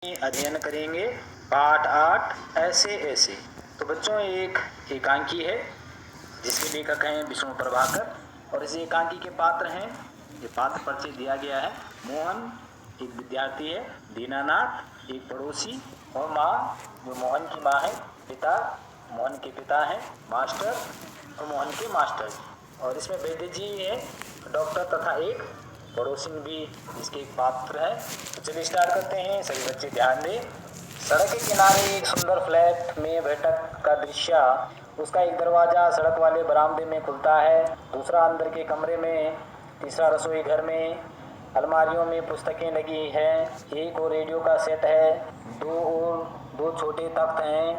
अध्ययन करेंगे पाठ 8 ऐसे ऐसे। तो बच्चों एक एकांकी है जिसके लेखक हैं विष्णु प्रभाकर और इस एकांकी के पात्र हैं, ये पात्र परिचय दिया गया है। मोहन एक विद्यार्थी है, दीनानाथ एक पड़ोसी और माँ, जो मोहन की माँ है, पिता मोहन के पिता हैं मास्टर और मोहन के मास्टर। और इसमें वैद्य जी है डॉक्टर तथा एक पड़ोसिन भी इसके एक पात्र है। तो चलिए स्टार्ट करते हैं, सभी बच्चे ध्यान दें। सड़क के किनारे एक सुंदर फ्लैट में बैठक का दृश्य। उसका एक दरवाजा सड़क वाले बरामदे में खुलता है, दूसरा अंदर के कमरे में, तीसरा रसोई घर में। अलमारियों में पुस्तकें लगी हैं, एक और रेडियो का सेट है, दो छोटे तख्त हैं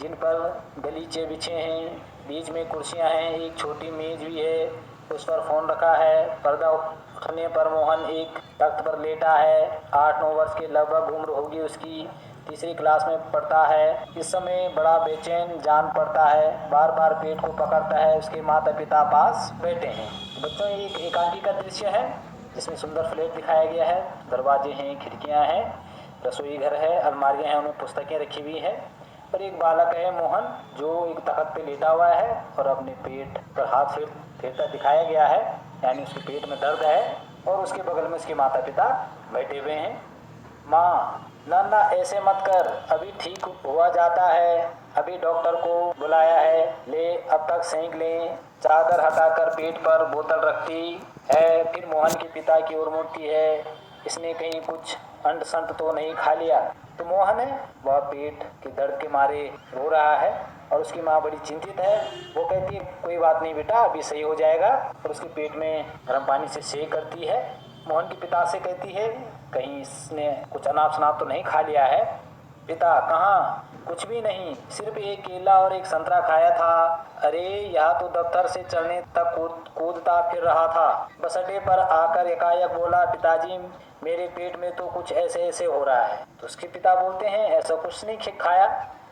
जिन पर गलीचे बिछे हैं, बीच में कुर्सियां हैं, एक छोटी मेज भी है, उस पर फोन रखा है। पर्दा उठने पर मोहन एक तख्त पर लेटा है। 8-9 वर्ष के लगभग उम्र होगी उसकी, तीसरी क्लास में पढ़ता है। इस समय बड़ा बेचैन जान पड़ता है, बार बार पेट को पकड़ता है। उसके माता पिता पास बैठे हैं। बच्चों एक एकांकी का दृश्य है जिसमें सुंदर फ्लैट दिखाया गया है, दरवाजे हैं, खिड़कियां हैं, रसोई घर है, अलमारियां हैं, उनमें पुस्तकें रखी हुई है और एक बालक है मोहन जो एक तख्त पे लेटा हुआ है और अपने पेट पर हाथ फेरता दिखाया गया है, यानी उसके पेट में दर्द है और उसके बगल में उसके माता पिता बैठे हुए हैं। माँ, ना ना ऐसे मत कर, अभी ठीक हुआ जाता है, अभी डॉक्टर को बुलाया है, ले अब तक सेंक लें। चादर हटाकर पेट पर बोतल रखती है, फिर मोहन के पिता की ओर मुड़ती है, इसने कहीं कुछ अंट संट तो नहीं खा लिया। तो मोहन है वह पेट के दर्द के मारे रो रहा है और उसकी माँ बड़ी चिंतित है। वो कहती है कोई बात नहीं बेटा, अभी सही हो जाएगा, और उसके पेट में गर्म पानी से सेक करती है। मोहन के पिता से कहती है कहीं इसने कुछ अनाप शनाप तो नहीं खा लिया है। पिता, कहाँ, कुछ भी नहीं, सिर्फ एक केला और एक संतरा खाया था। अरे यह तो दफ्तर से चलने तक कूदता फिर रहा था, बस अड्डे पर आकर एकाएक बोला पिताजी मेरे पेट में तो कुछ ऐसे ऐसे हो रहा है। तो उसके पिता बोलते हैं ऐसा कुछ नहीं खाया,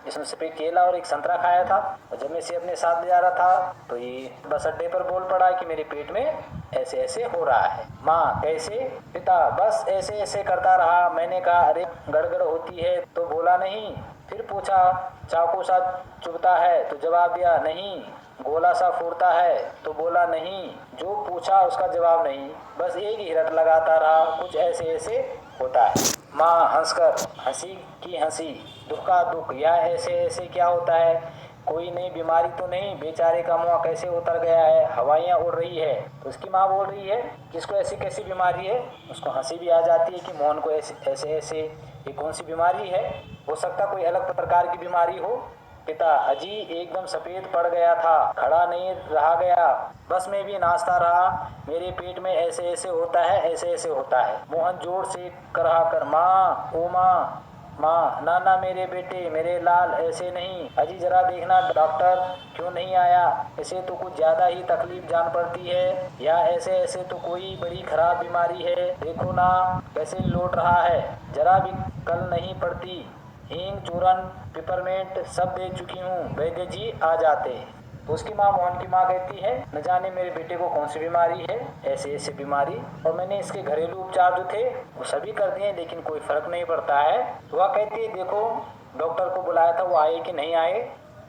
इसमें सिर्फ एक केला और एक संतरा खाया था और जब मैं इसे अपने साथ ले जा रहा था तो ये बस अड्डे पर बोल पड़ा कि मेरे पेट में ऐसे ऐसे हो रहा है। माँ, कैसे? पिता, बस ऐसे ऐसे करता रहा। मैंने कहा अरे गड़बड़ होती है तो बोला नहीं, फिर पूछा चाकू सा चुभता है तो जवाब दिया नहीं, गोला सा फूटता है तो बोला नहीं, जो पूछा उसका जवाब नहीं, बस एक ही रट लगाता रहा, कुछ ऐसे ऐसे होता है। माँ हंसकर, हंसी की हंसी, दुख का दुख, या ऐसे ऐसे क्या होता है, कोई नई बीमारी तो नहीं, बेचारे का मुँह कैसे उतर गया है, हवाइयाँ उड़ रही है। तो उसकी माँ बोल रही है किसको ऐसी कैसी बीमारी है। उसको हंसी भी आ जाती है कि मोहन को ऐसे ऐसे ये कौन सी बीमारी है, हो सकता कोई अलग प्रकार की बीमारी हो। पिता, अजी एकदम सफेद पड़ गया था, खड़ा नहीं रहा गया, बस मैं भी नाचता रहा, मेरे पेट में ऐसे ऐसे होता है, ऐसे ऐसे होता है। मोहन जोर से कराह कर माँ, ओ माँ, माँ, ना ना मेरे बेटे, मेरे लाल, ऐसे नहीं, अजी जरा देखना डॉक्टर क्यों नहीं आया, इसे तो कुछ ज्यादा ही तकलीफ जान पड़ती है, या ऐसे ऐसे तो कोई बड़ी खराब बीमारी है, देखो ना कैसे लौट रहा है, जरा भी कल नहीं पड़ती, हींग चूरन पिपरमेंट सब दे चुकी हूँ, वैद्य जी आ जाते। तो उसकी माँ, मोहन की माँ कहती है न जाने मेरे बेटे को कौन सी बीमारी है, ऐसे ऐसे बीमारी, और मैंने इसके घरेलू उपचार जो थे वो सभी कर दिए लेकिन कोई फर्क नहीं पड़ता है। तो वह कहती है देखो डॉक्टर को बुलाया था, वो आए कि नहीं आए।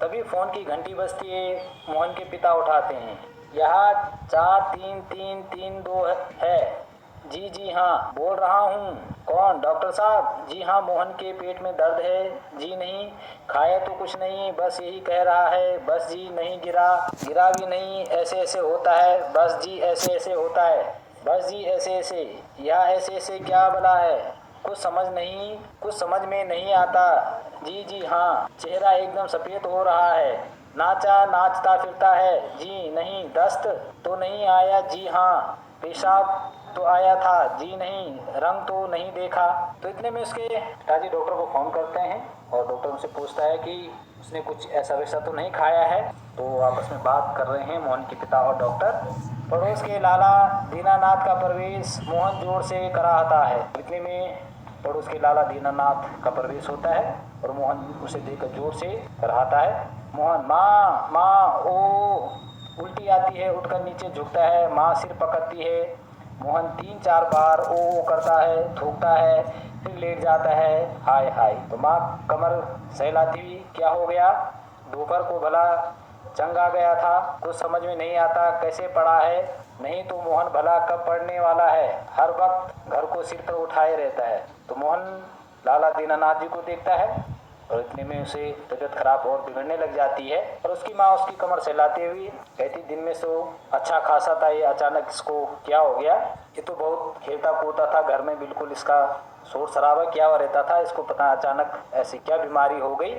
तभी फोन की घंटी बजती है, मोहन के पिता उठाते हैं, यहाँ 4-3-3-3-2 है। जी जी हाँ बोल रहा हूँ। कौन? डॉक्टर साहब? जी हाँ, मोहन के पेट में दर्द है। जी नहीं, खाया तो कुछ नहीं, बस यही कह रहा है, बस जी नहीं गिरा, गिरा भी नहीं, ऐसे ऐसे होता है, बस जी ऐसे ऐसे होता है, बस जी ऐसे ऐसे, या ऐसे ऐसे क्या भला है, कुछ समझ में नहीं आता। जी जी हाँ, चेहरा एकदम सफेद हो रहा है, नाचता फिरता है। जी नहीं, दस्त तो नहीं आया। जी हाँ, पेशाब तो आया था। जी नहीं, रंग तो नहीं देखा। तो इतने में उसके पिताजी डॉक्टर को फोन करते हैं और डॉक्टर उनसे पूछता है कि उसने कुछ ऐसा वैसा तो नहीं खाया है। तो आपस में बात कर रहे हैं मोहन के पिता और डॉक्टर। पड़ोस के लाला दीनानाथ का प्रवेश मोहन जोर से कराहता है। इतने में पड़ोस के लाला दीनानाथ का प्रवेश होता है और मोहन उसे देखकर जोर से कराहता है। मोहन, माँ माँ, ओ। उल्टी आती है, उठकर नीचे झुकता है, माँ सिर पकड़ती है। मोहन 3-4 बार ओ करता है, थूकता है, फिर लेट जाता है। हाय हाय। तो माँ कमर सहलाती हुई, क्या हो गया? दोपहर को भला चंगा गया था, कुछ समझ में नहीं आता कैसे पड़ा है। नहीं तो मोहन भला कब पढ़ने वाला है, हर वक्त घर को सिर पर उठाए रहता है। तो मोहन लाला दीनानाथ जी को देखता है और इतने में उसे तबीयत खराब और बिगड़ने लग जाती है। और उसकी माँ उसकी कमर सहलाते हुए कहती, दिन में सो अच्छा खासा था, ये अचानक इसको क्या हो गया? ये तो बहुत खेलता कूदता था घर में, बिल्कुल इसका शोर शराबा क्या हुआ रहता था, इसको पता अचानक ऐसी क्या बीमारी हो गई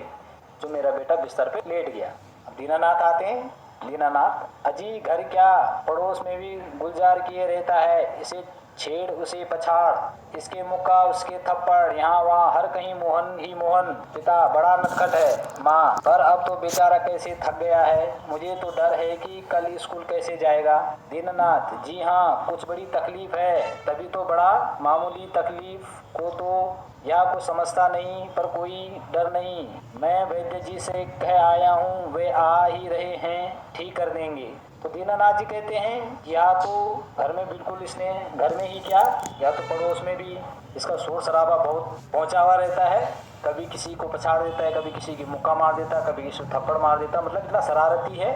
जो मेरा बेटा बिस्तर पे लेट गया। अब दीनानाथ आते हैं। दीनानाथ, अजी घर क्या, पड़ोस में भी गुलजार किए रहता है, इसे छेड़ उसे पछाड़, इसके मुक्का उसके थप्पड़, यहाँ वहाँ हर कहीं मोहन ही मोहन। पिता, बड़ा नटखट है। माँ, पर अब तो बेचारा कैसे थक गया है, मुझे तो डर है कि कल स्कूल कैसे जाएगा। दीनानाथ, जी हाँ, कुछ बड़ी तकलीफ है, तभी तो बड़ा, मामूली तकलीफ को तो या कुछ समझता नहीं, पर कोई डर नहीं, मैं वैद्य जी से कह आया हूँ, वे आ ही रहे हैं, ठीक कर देंगे। तो दीनानाथ जी कहते हैं, या तो घर में बिल्कुल इसने, घर में ही क्या, या तो पड़ोस में भी इसका शोर शराबा बहुत पहुंचा हुआ रहता है, कभी किसी को पछाड़ देता है, कभी किसी की मुक्का मार देता है, कभी किसी को थप्पड़ मार देता है, मतलब इतना शरारती है।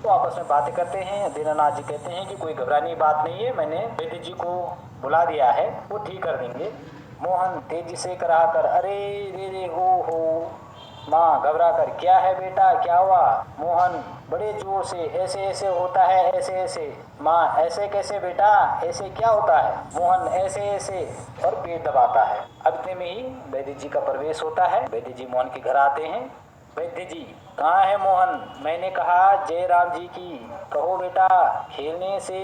तो आपस में बातें करते हैं। दीनानाथ जी कहते हैं कि कोई घबराने की बात नहीं है, मैंने वैद्य जी को बुला दिया है, वो ठीक कर देंगे। मोहन तेजी से करा कर, अरे रे रे हो। माँ घबरा कर, क्या है बेटा, क्या हुआ? मोहन बड़े जोर से, ऐसे ऐसे होता है, ऐसे ऐसे। माँ, ऐसे कैसे बेटा, ऐसे क्या होता है? मोहन, ऐसे ऐसे, और पेट दबाता है। अब इतने में ही वैद्य जी का प्रवेश होता है। वैद्य जी मोहन के घर आते हैं। वैद्य जी, कहाँ है मोहन? मैंने कहा जय राम जी की, कहो बेटा, खेलने से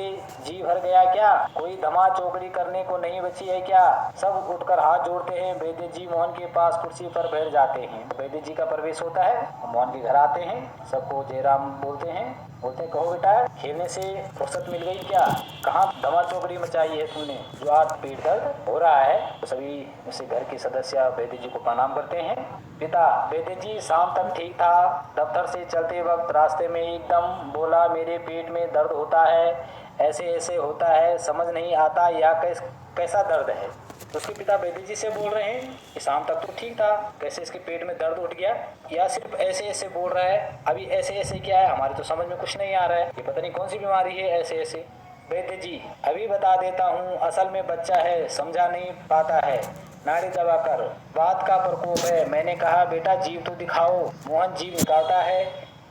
जी भर गया क्या? कोई धमा चौकड़ी करने को नहीं बची है क्या? सब उठकर हाथ जोड़ते हैं। वैद्य जी मोहन के पास कुर्सी पर बैठ जाते हैं। वैद्य जी का प्रवेश होता है, मोहन के घर आते हैं, सबको जय राम बोलते हैं। बोलते हैं, कहो बेटा, खेलने से फुर्सत मिल गई क्या? कहाँ धमा चौकड़ी मचाई है तुमने, जो आज पेट दर्द हो रहा है? तो सभी उसे घर के सदस्य वैद्य जी को प्रणाम करते हैं। पिता, वैद्य जी शाम तक ठीक था, दफ्तर से चलते वक्त रास्ते में एकदम बोला मेरे पेट में दर्द होता है, ऐसे ऐसे होता है, समझ नहीं आता या कैसा दर्द है। तो उसके पिता वैद्य जी से बोल रहे हैं कि शाम तक तो ठीक था, कैसे इसके पेट में दर्द उठ गया, या सिर्फ ऐसे ऐसे बोल रहा है, अभी ऐसे ऐसे क्या है, हमारे तो समझ में कुछ नहीं आ रहा है, ये पता नहीं कौन सी बीमारी है ऐसे ऐसे। वैद्य जी, अभी बता देता हूँ, असल में बच्चा है, समझा नहीं पाता है, नाड़ी दबाकर बात का प्रकोप है। मैंने कहा बेटा जीभ तो दिखाओ। मोहन जीभ निकालता है,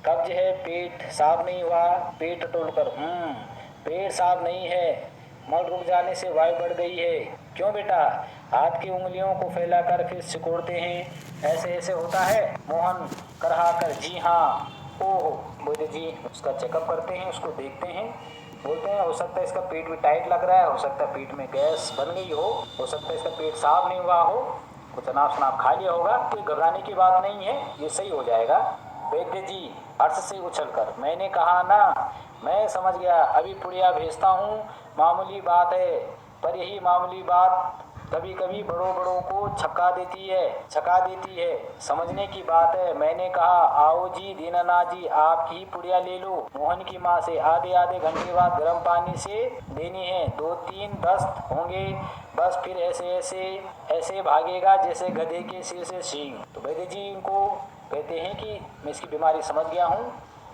कब्ज है, पेट साफ नहीं हुआ, पेट टटोलकर, पेट साफ नहीं है, मल रुक जाने से वायु बढ़ गई है। क्यों बेटा? हाथ की उंगलियों को फैलाकर फिर सिकोड़ते हैं, ऐसे ऐसे होता है। मोहन करहा कर, जी हाँ। ओहो। वैद्य जी उसका चेकअप करते हैं, उसको देखते हैं, बोलते हैं हो सकता है इसका पेट भी टाइट लग रहा है, हो सकता है पेट में गैस बन गई हो सकता है इसका पेट साफ नहीं हुआ हो, कुछ अनाप शनाप खा लिया होगा, कोई घबराने की बात नहीं है, ये सही हो जाएगा। वैद्य जी हर्ष से उछलकर, मैंने कहा ना, मैं समझ गया, अभी पुड़िया भेजता हूँ, मामूली बात है, पर यही मामूली बात कभी कभी बड़ों बड़ों को छका देती है, समझने की बात है। मैंने कहा आओ जी दीनानाथ जी, आपकी पुड़िया ले लो। मोहन की माँ से आधे आधे घंटे बाद गर्म पानी से देनी है, 2-3 दस्त होंगे, बस फिर ऐसे ऐसे ऐसे भागेगा जैसे गधे के सिर से सींग। तो वैद्य जी इनको कहते हैं कि मैं इसकी बीमारी समझ गया हूँ,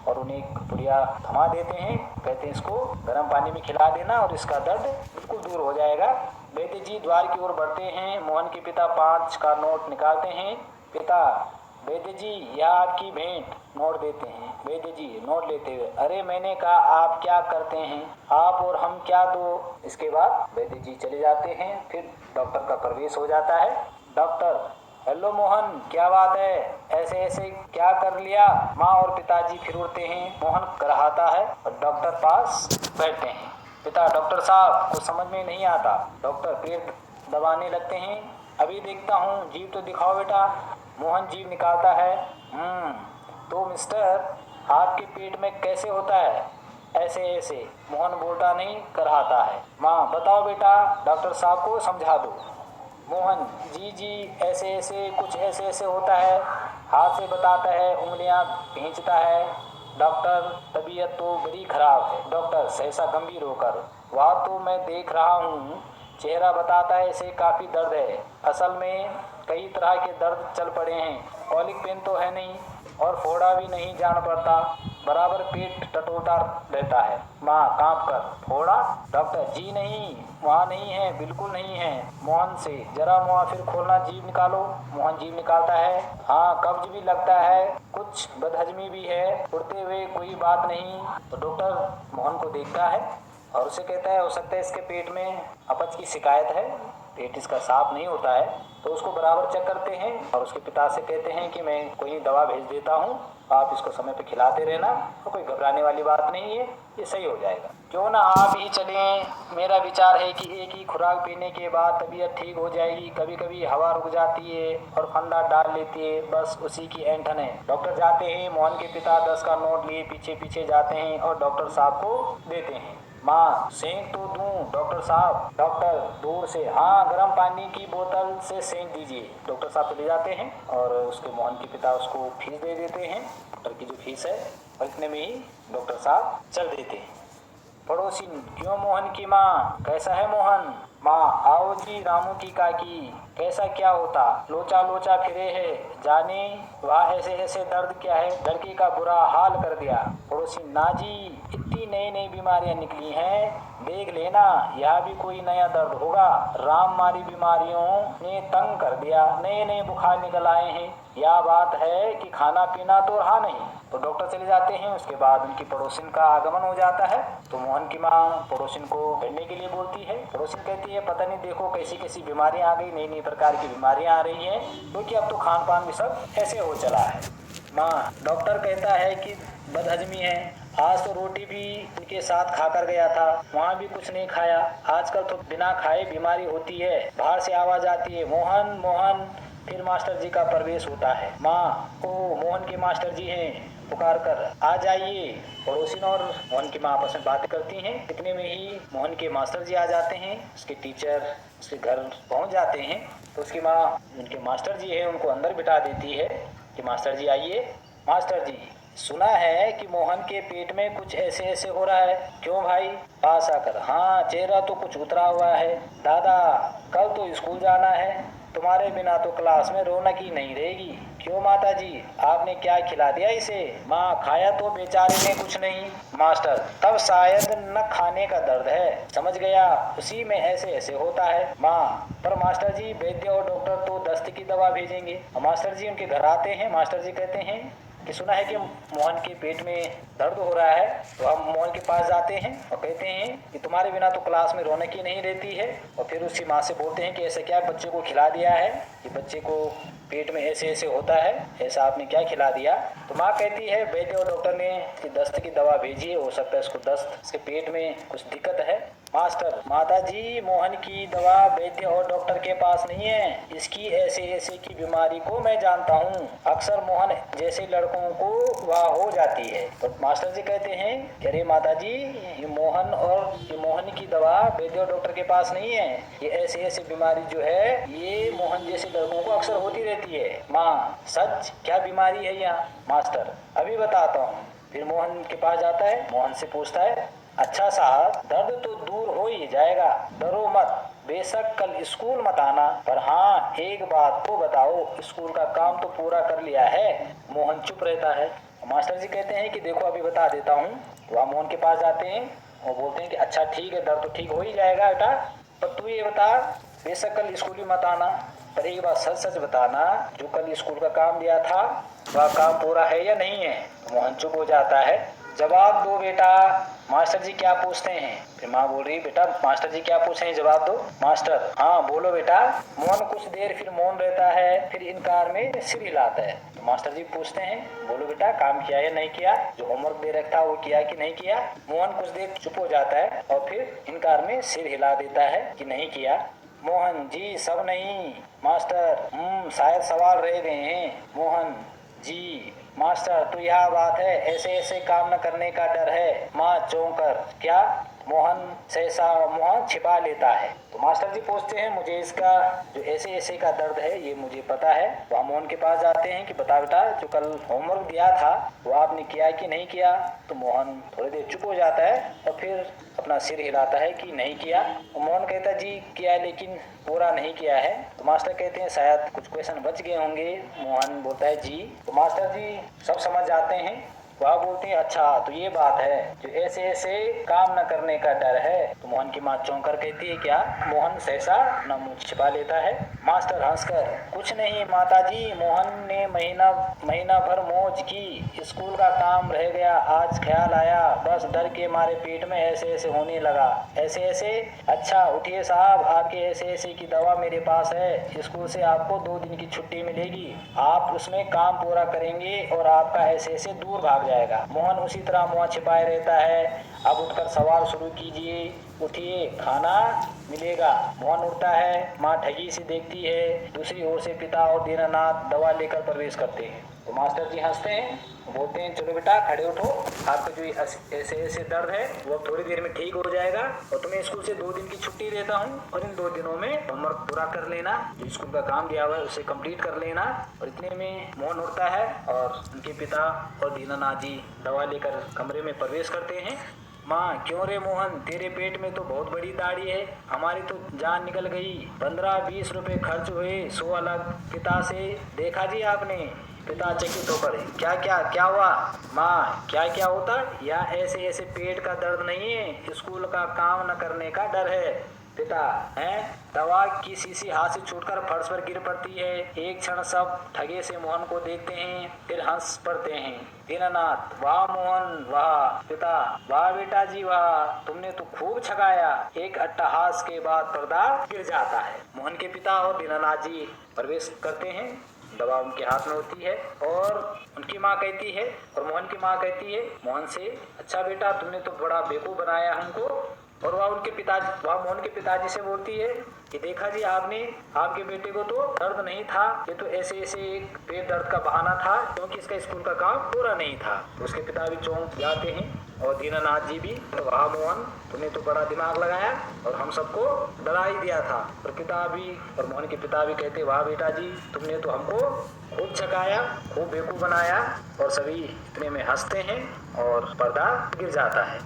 और उन्हें एक पुड़िया थमा देते हैं, कहते हैं इसको गर्म पानी में खिला देना और इसका दर्द बिल्कुल दूर हो जाएगा। वैद्य जी द्वार की ओर बढ़ते हैं। मोहन के पिता 5 का नोट निकालते हैं। पिता, वैद्य जी यह आपकी भेंट, नोट देते हैं। वैद्य जी नोट लेते हुए, अरे मैंने कहा आप क्या करते हैं, आप और हम क्या दो। इसके बाद वैद्य जी चले जाते हैं। फिर डॉक्टर का प्रवेश हो जाता है। डॉक्टर, हेलो मोहन, क्या बात है, ऐसे ऐसे क्या कर लिया? माँ और पिताजी फिर उठते हैं। मोहन कराहता है और डॉक्टर पास बैठते हैं। पिता, डॉक्टर साहब कुछ समझ में नहीं आता। डॉक्टर पेट दबाने लगते हैं। अभी देखता हूँ, जीभ तो दिखाओ बेटा। मोहन जीभ निकालता है। तो मिस्टर, आपके पेट में कैसे होता है? ऐसे ऐसे। मोहन बोलता नहीं, कराहता है। माँ, बताओ बेटा, डॉक्टर साहब को समझा दो। मोहन, जी जी, ऐसे ऐसे, कुछ ऐसे ऐसे होता है, हाथ से बताता है, उंगलियां खींचता है। डॉक्टर, तबीयत तो बड़ी खराब है। डॉक्टर सहसा गंभीर होकर, वह तो मैं देख रहा हूँ, चेहरा बताता है इसे काफ़ी दर्द है। असल में कई तरह के दर्द चल पड़े हैं। कॉलिक पेन तो है नहीं और फोड़ा भी नहीं जान पड़ता। बराबर पेट टटोलता रहता है। माँ काँप कर, फोड़ा? डॉक्टर जी नहीं, वहाँ नहीं है, बिल्कुल नहीं है। मोहन से, जरा मुँह फिर खोलना, जीभ निकालो। मोहन जीभ निकालता है। हाँ, कब्ज भी लगता है, कुछ बदहजमी भी है, उड़ते हुए कोई बात नहीं। तो डॉक्टर मोहन को देखता है और उसे कहता है हो सकता है इसके पेट में अपच की शिकायत है, पेट इसका साफ नहीं होता है। तो उसको बराबर चेक करते हैं और उसके पिता से कहते हैं कि मैं कोई दवा भेज देता हूँ, आप इसको समय पे खिलाते रहना, तो कोई घबराने वाली बात नहीं है, ये सही हो जाएगा। क्यों ना आप ही चलें? मेरा विचार है कि एक ही खुराक पीने के बाद तबीयत ठीक हो जाएगी। कभी कभी हवा रुक जाती है और फंदा डाल लेती है, बस उसी की ऐंठन है। डॉक्टर जाते हैं। मोहन के पिता 10 का नोट लिए पीछे पीछे जाते हैं और डॉक्टर साहब को देते हैं। माँ सेंक तो दूं डॉक्टर साहब? डॉक्टर दूर से, हाँ, गर्म पानी की बोतल से सेंक दीजिए। डॉक्टर साहब चले जाते हैं और उसके मोहन के पिता उसको फीस दे देते हैं, डॉक्टर की जो फीस है, और इतने में ही डॉक्टर साहब चल देते हैं। पड़ोसी, क्यों मोहन की माँ, कैसा है मोहन? माँ, आओ जी रामू की काकी, कैसा क्या होता? लोचा लोचा फिरे है, जाने वहाँ ऐसे ऐसे दर्द क्या है, लड़के का बुरा हाल कर दिया। पड़ोसी, ना जी, इतनी नई नई बीमारियां निकली हैं, देख लेना यह भी कोई नया दर्द होगा। राम मारी बीमारियों ने तंग कर दिया, नए नए बुखार निकल आए हैं। यह बात है कि खाना पीना तो रहा नहीं। तो डॉक्टर चले जाते हैं। उसके बाद उनकी पड़ोसिन का आगमन हो जाता है। तो मोहन की माँ पड़ोसिन को बैठने के लिए बोलती है। पड़ोसिन कहती है पता नहीं देखो कैसी कैसी बीमारियां आ गई, नई नई प्रकार की बीमारियां आ रही हैं, क्योंकि अब तो खान पान भी सब ऐसे हो चला है। माँ, डॉक्टर कहता है कि बदहजमी है। आज तो रोटी भी उनके साथ खाकर गया था, वहाँ भी कुछ नहीं खाया। आजकल तो बिना खाए बीमारी होती है। बाहर से आवाज आती है, मोहन मोहन। फिर मास्टर जी का प्रवेश होता है। माँ, ओ मोहन के मास्टर जी हैं, पुकार कर आ जाइए। पड़ोसिन और मोहन की माँ आपस में बातें करती हैं। इतने में ही मोहन के मास्टर जी आ जाते हैं। उसके टीचर उसके घर पहुंच जाते हैं। तो उसकी माँ, उनके मास्टर जी है, उनको अंदर बिठा देती है कि मास्टर जी आइए। मास्टर जी, सुना है कि मोहन के पेट में कुछ ऐसे ऐसे हो रहा है, क्यों भाई? पास आकर, हाँ, चेहरा तो कुछ उतरा हुआ है। दादा, कल तो स्कूल जाना है, तुम्हारे बिना तो क्लास में रौनक ही नहीं रहेगी। क्यों माता जी, आपने क्या खिला दिया इसे? माँ, खाया तो बेचारे ने कुछ नहीं। मास्टर, तब शायद न खाने का दर्द है, समझ गया, उसी में ऐसे ऐसे होता है। माँ, पर मास्टर जी वैद्य और डॉक्टर तो दस्त की दवा भेजेंगे। मास्टर जी उनके घर आते हैं। मास्टर जी कहते हैं कि सुना है कि मोहन के पेट में दर्द हो रहा है। तो हम मोहन के पास जाते हैं और कहते हैं कि तुम्हारे बिना तो क्लास में रौनक ही नहीं रहती है। और फिर उसकी माँ से बोलते हैं कि ऐसा क्या बच्चे को खिला दिया है कि बच्चे को पेट में ऐसे ऐसे होता है, ऐसा आपने क्या खिला दिया? तो माँ कहती है वैद्य और डॉक्टर ने कि दस्त की दवा भेजी है, हो सकता है इसको दस्त, इसके पेट में कुछ दिक्कत है। मास्टर, माता जी, मोहन की दवा वैद्य और डॉक्टर के पास नहीं है, इसकी ऐसे ऐसे की बीमारी को मैं जानता हूँ, अक्सर मोहन जैसे लड़कों को वह हो जाती है। तो मास्टर जी कहते हैं कि अरे माता जी, ये मोहन की दवा वैद्य और डॉक्टर के पास नहीं है, ये ऐसे ऐसे बीमारी जो है ये मोहन जैसे लड़कों को अक्सर होती रहती है। माँ, सच क्या बीमारी है यहाँ? मास्टर, अभी बताता हूँ। फिर मोहन के पास जाता है, मोहन से पूछता है, अच्छा साहब, दर्द तो दूर हो ही जाएगा, डरो मत, बेशक कल स्कूल मत आना, पर हाँ एक बात तो बताओ, स्कूल का काम तो पूरा कर लिया है? मोहन चुप रहता है। मास्टर जी कहते हैं कि देखो अभी बता देता हूँ। तो वहाँ मोहन के पास जाते हैं और बोलते हैं कि अच्छा ठीक है, दर्द तो ठीक हो ही जाएगा बेटा, पर तू ये बता, बेशक कल स्कूल ही मत आना, पर एक बात सच सच बताना, जो कल स्कूल का काम दिया था वह काम पूरा है या नहीं है? तो मोहन चुप हो जाता है। जवाब दो बेटा, मास्टर जी क्या पूछते हैं? फिर माँ बोल रही, बेटा मास्टर जी क्या पूछे हैं, जवाब दो। मास्टर, हाँ बोलो बेटा। मोहन कुछ देर फिर मौन रहता है, फिर इनकार में सिर हिलाता है। तो मास्टर जी पूछते हैं, बोलो बेटा काम किया या नहीं किया, जो होमवर्क दे रखा वो किया कि नहीं किया? मोहन कुछ देर चुप हो जाता है और फिर इनकार में सिर हिला देता है कि नहीं किया। मोहन जी, सब नहीं। मास्टर, शायद सवाल रह गए हैं। मोहन जी, मास्टर तो यह बात है, ऐसे ऐसे काम न करने का डर है। माँ चौंक कर, क्या? मोहन सहसा मुँह छिपा लेता है। तो मास्टर जी पूछते हैं मुझे इसका जो ऐसे ऐसे का दर्द है ये मुझे पता है। तो हम मोहन के पास जाते हैं कि बता बेटा जो कल होमवर्क दिया था वो आपने किया कि नहीं किया। तो मोहन थोड़ी देर चुप हो जाता है और फिर अपना सिर हिलाता है कि नहीं किया। तो मोहन कहता है जी किया लेकिन पूरा नहीं किया है। तो मास्टर कहते हैं शायद कुछ क्वेश्चन बच गए होंगे। मोहन बोलता है जी। तो मास्टर जी सब समझ जाते हैं। वह बोलते हैं अच्छा तो ये बात है जो ऐसे ऐसे काम न करने का डर है। तो मोहन की माँ चौंक कर कहती है क्या। मोहन सहसा न मुँह छिपा लेता है। मास्टर हंसकर कुछ नहीं माताजी मोहन ने महीना भर मौज की स्कूल का काम रह गया आज ख्याल आया बस डर के मारे पेट में ऐसे ऐसे होने लगा ऐसे ऐसे। अच्छा उठिए साहब आपके ऐसे ऐसे की दवा मेरे पास है स्कूल से आपको 2 दिन की छुट्टी मिलेगी आप उसमें काम पूरा करेंगे और आपका ऐसे ऐसे दूर भाग जाएगा। मोहन उसी तरह मुँह छिपाए रहता है। अब उठकर सवाल शुरू कीजिए उठिए खाना मिलेगा। मोहन उठता है। माँ ठगी से देखती है। दूसरी ओर से पिता और दीनानाथ दवा लेकर प्रवेश करते हैं। तो मास्टर जी हंसते हैं बोलते हैं चलो बेटा खड़े उठो आपका जो ऐसे ऐसे दर्द है वो थोड़ी देर में ठीक हो जाएगा और तुम्हें स्कूल से 2 दिन की छुट्टी देता हूँ और इन 2 दिनों में होमवर्क पूरा कर लेना जो स्कूल का काम दिया हुआ है उसे कंप्लीट कर लेना। और इतने में मोहन उठता है और उनके पिता और दीनानाथ जी दवा लेकर कमरे में प्रवेश करते हैं। माँ क्यों रे मोहन तेरे पेट में तो बहुत बड़ी दाढ़ी है हमारी तो जान निकल गई 15-20 रुपए खर्च हुए 100 अलग पिता से देखा जी आपने। पिता चकित होकर क्या क्या क्या हुआ। माँ क्या क्या होता या ऐसे ऐसे पेट का दर्द नहीं है स्कूल का काम न करने का डर है। पिता है दवा की शीशी हाथ से छूटकर फर्श पर गिर पड़ती है। एक क्षण सब ठगे से मोहन को देखते हैं फिर हंस पड़ते हैं। दीनानाथ वाह मोहन वाह। पिता वाह बेटा जी वाह तुमने तो खूब छकाया। एक अट्टहास के बाद पर्दा गिर जाता है। मोहन के पिता और दीनानाथ जी प्रवेश करते हैं। दवा उनके हाथ में होती है और उनकी माँ कहती है और मोहन की माँ कहती है मोहन से अच्छा बेटा तुमने तो बड़ा बेवकूफ बनाया हमको। और वह मोहन के पिताजी से बोलती है कि देखा जी आपने आपके बेटे को तो दर्द नहीं था ये तो ऐसे ऐसे एक पेट दर्द का बहाना था क्योंकि इसका स्कूल का काम पूरा नहीं था। तो उसके पिता भी चौंक जाते हैं और दीनानाथ जी भी तो वाह मोहन तुमने तो बड़ा दिमाग लगाया और हम सबको डरा ही दिया था। और पिता भी और मोहन के पिता भी कहते वाह बेटा जी तुमने तो हमको खूब छकाया खूब बेवकूफ बनाया। और सभी इतने में हंसते हैं और पर्दा गिर जाता है।